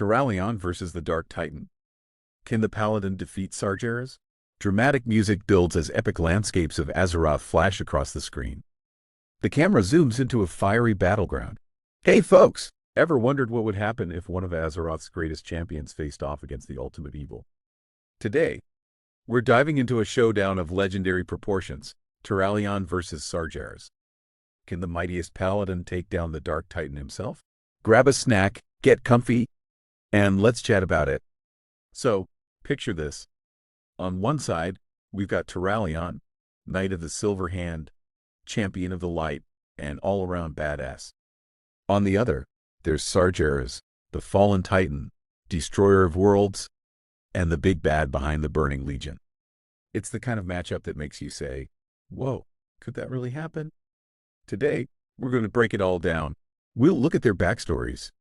Turalyon versus the Dark Titan. Can the Paladin defeat Sargeras? Dramatic music builds as epic landscapes of Azeroth flash across the screen. The camera zooms into a fiery battleground. Hey folks! Ever wondered what would happen if one of Azeroth's greatest champions faced off against the ultimate evil? Today, we're diving into a showdown of legendary proportions, Turalyon versus Sargeras. Can the mightiest Paladin take down the Dark Titan himself? Grab a snack, get comfy, and let's chat about it. So, picture this. On one side, we've got Turalyon, Knight of the Silver Hand, Champion of the Light, and all-around badass. On the other, there's Sargeras, the fallen Titan, destroyer of worlds, and the big bad behind the Burning Legion. It's the kind of matchup that makes you say, whoa, could that really happen? Today, we're going to break it all down. We'll look at their backstories,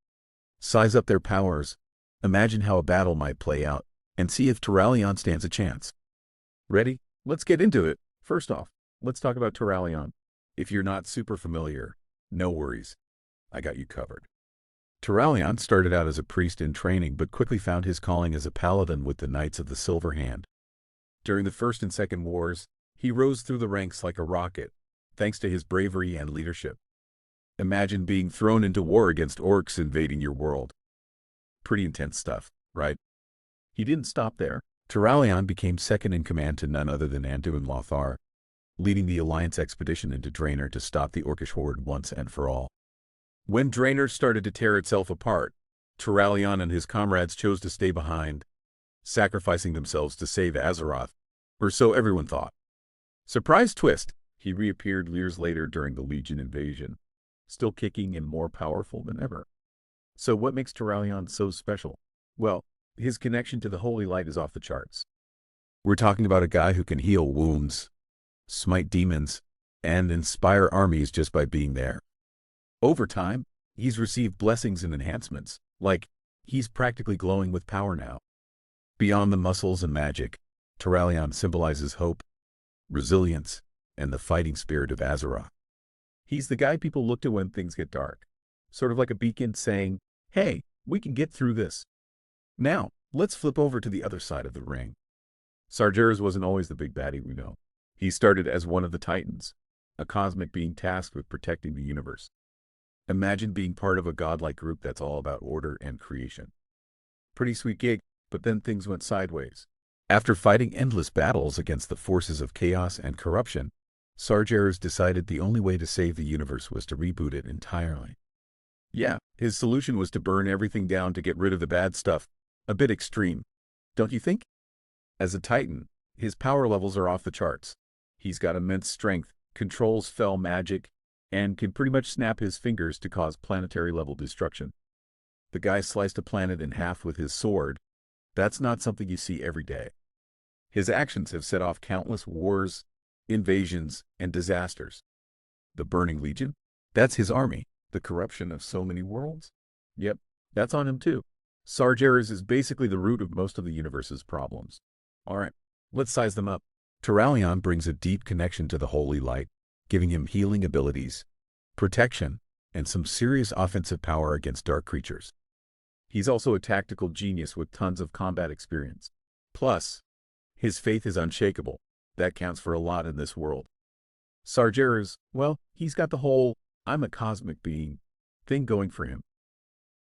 size up their powers, imagine how a battle might play out, and see if Turalyon stands a chance. Ready? Let's get into it. First off, let's talk about Turalyon. If you're not super familiar, no worries. I got you covered. Turalyon started out as a priest in training but quickly found his calling as a paladin with the Knights of the Silver Hand. During the First and Second Wars, he rose through the ranks like a rocket, thanks to his bravery and leadership. Imagine being thrown into war against orcs invading your world. Pretty intense stuff, right? He didn't stop there. Turalyon became second in command to none other than Anduin Lothar, leading the Alliance expedition into Draenor to stop the Orcish horde once and for all. When Draenor started to tear itself apart, Turalyon and his comrades chose to stay behind, sacrificing themselves to save Azeroth, or so everyone thought. Surprise twist! He reappeared years later during the Legion invasion, still kicking and more powerful than ever. So what makes Turalyon so special? Well, his connection to the Holy Light is off the charts. We're talking about a guy who can heal wounds, smite demons, and inspire armies just by being there. Over time, he's received blessings and enhancements, like he's practically glowing with power now. Beyond the muscles and magic, Turalyon symbolizes hope, resilience, and the fighting spirit of Azeroth. He's the guy people look to when things get dark, sort of like a beacon saying, hey, we can get through this. Now, let's flip over to the other side of the ring. Sargeras wasn't always the big baddie we know. He started as one of the Titans, a cosmic being tasked with protecting the universe. Imagine being part of a godlike group that's all about order and creation. Pretty sweet gig, but then things went sideways. After fighting endless battles against the forces of chaos and corruption, Sargeras decided the only way to save the universe was to reboot it entirely. Yeah, his solution was to burn everything down to get rid of the bad stuff. A bit extreme, don't you think? As a Titan, his power levels are off the charts. He's got immense strength, controls fell magic, and can pretty much snap his fingers to cause planetary-level destruction. The guy sliced a planet in half with his sword. That's not something you see every day. His actions have set off countless wars, invasions, and disasters. The Burning Legion? That's his army. The corruption of so many worlds? Yep, that's on him too. Sargeras is basically the root of most of the universe's problems. Alright, let's size them up. Turalyon brings a deep connection to the Holy Light, giving him healing abilities, protection, and some serious offensive power against dark creatures. He's also a tactical genius with tons of combat experience. Plus, his faith is unshakable. That counts for a lot in this world. Sargeras, well, he's got the whole I'm a cosmic being thing going for him.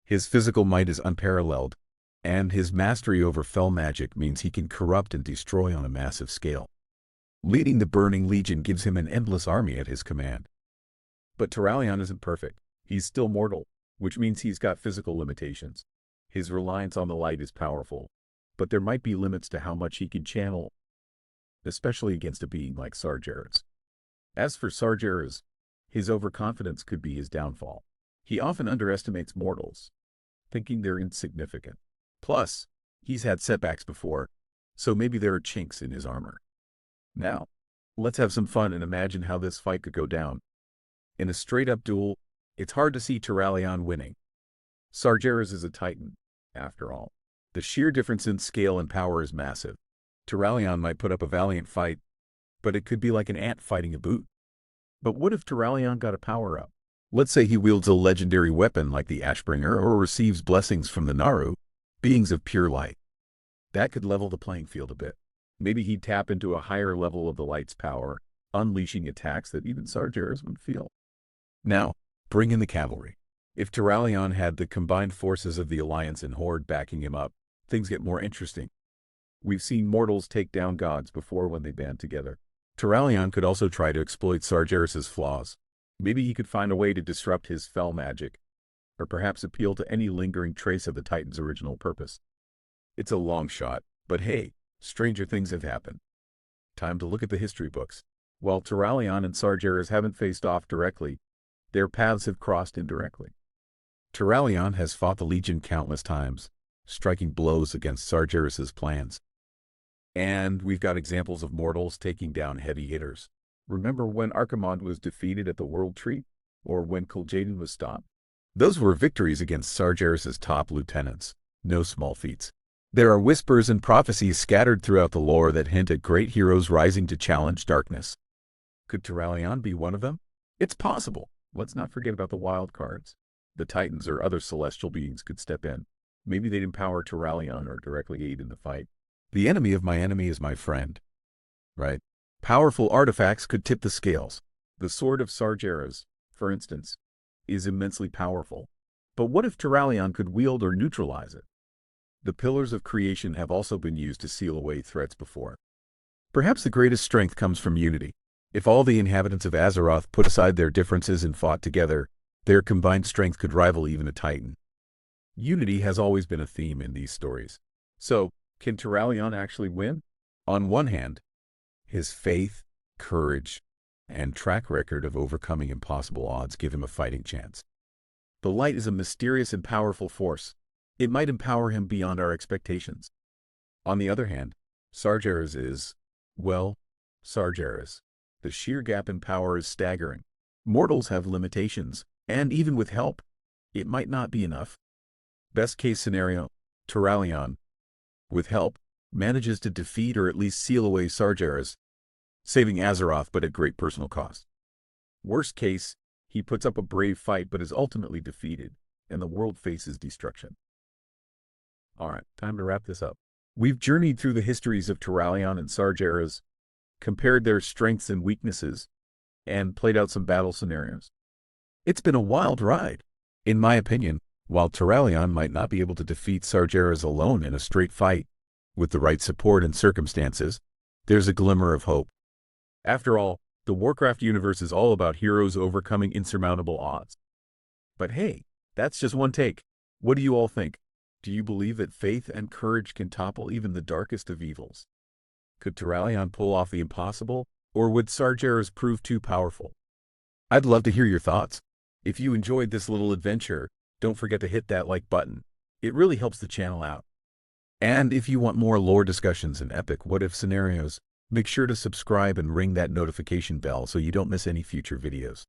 His physical might is unparalleled, and his mastery over fell magic means he can corrupt and destroy on a massive scale. Leading the Burning Legion gives him an endless army at his command. But Turalyon isn't perfect. He's still mortal, which means he's got physical limitations. His reliance on the light is powerful, but there might be limits to how much he can channel, especially against a being like Sargeras. As for Sargeras, his overconfidence could be his downfall. He often underestimates mortals, thinking they're insignificant. Plus, he's had setbacks before, so maybe there are chinks in his armor. Now, let's have some fun and imagine how this fight could go down. In a straight-up duel, it's hard to see Turalyon winning. Sargeras is a Titan, after all. The sheer difference in scale and power is massive. Turalyon might put up a valiant fight, but it could be like an ant fighting a boot. But what if Turalyon got a power-up? Let's say he wields a legendary weapon like the Ashbringer or receives blessings from the Naru. beings of pure light. That could level the playing field a bit. Maybe he'd tap into a higher level of the light's power, unleashing attacks that even Sargeras would feel. Now, bring in the cavalry. If Turalyon had the combined forces of the Alliance and Horde backing him up, things get more interesting. We've seen mortals take down gods before when they band together. Turalyon could also try to exploit Sargeras' flaws. Maybe he could find a way to disrupt his fell magic, or perhaps appeal to any lingering trace of the Titan's original purpose. It's a long shot, but hey, stranger things have happened. Time to look at the history books. While Turalyon and Sargeras haven't faced off directly, their paths have crossed indirectly. Turalyon has fought the Legion countless times, striking blows against Sargeras' plans. And we've got examples of mortals taking down heavy hitters. Remember when Archimonde was defeated at the World Tree? Or when Kil'jaeden was stopped? Those were victories against Sargeras' top lieutenants. No small feats. There are whispers and prophecies scattered throughout the lore that hint at great heroes rising to challenge darkness. Could Turalyon be one of them? It's possible. Let's not forget about the wild cards. The Titans or other celestial beings could step in. Maybe they'd empower Turalyon or directly aid in the fight. The enemy of my enemy is my friend. Right? Powerful artifacts could tip the scales. The Sword of Sargeras, for instance, is immensely powerful. But what if Turalyon could wield or neutralize it? The Pillars of Creation have also been used to seal away threats before. Perhaps the greatest strength comes from unity. If all the inhabitants of Azeroth put aside their differences and fought together, their combined strength could rival even a Titan. Unity has always been a theme in these stories. So, can Turalyon actually win? On one hand, his faith, courage, and track record of overcoming impossible odds give him a fighting chance. The light is a mysterious and powerful force. It might empower him beyond our expectations. On the other hand, Sargeras is, well, Sargeras. The sheer gap in power is staggering. Mortals have limitations, and even with help, it might not be enough. Best case scenario, Turalyon, with help, manages to defeat or at least seal away Sargeras, saving Azeroth but at great personal cost. Worst case, he puts up a brave fight but is ultimately defeated, and the world faces destruction. Alright, time to wrap this up. We've journeyed through the histories of Turalyon and Sargeras, compared their strengths and weaknesses, and played out some battle scenarios. It's been a wild ride. In my opinion, while Turalyon might not be able to defeat Sargeras alone in a straight fight, with the right support and circumstances, there's a glimmer of hope. After all, the Warcraft universe is all about heroes overcoming insurmountable odds. But hey, that's just one take. What do you all think? Do you believe that faith and courage can topple even the darkest of evils? Could Turalyon pull off the impossible, or would Sargeras prove too powerful? I'd love to hear your thoughts. If you enjoyed this little adventure, don't forget to hit that like button. It really helps the channel out. And if you want more lore discussions and epic what-if scenarios, make sure to subscribe and ring that notification bell so you don't miss any future videos.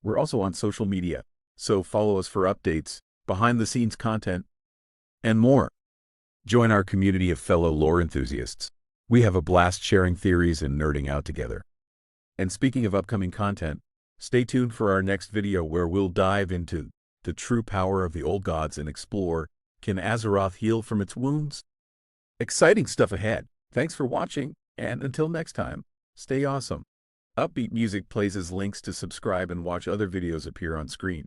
We're also on social media, so follow us for updates, behind-the-scenes content, and more. Join our community of fellow lore enthusiasts. We have a blast sharing theories and nerding out together. And speaking of upcoming content, stay tuned for our next video where we'll dive into the true power of the old gods and explore, can Azeroth heal from its wounds? Exciting stuff ahead. Thanks for watching, and until next time, stay awesome. Upbeat music plays as links to subscribe and watch other videos appear on screen.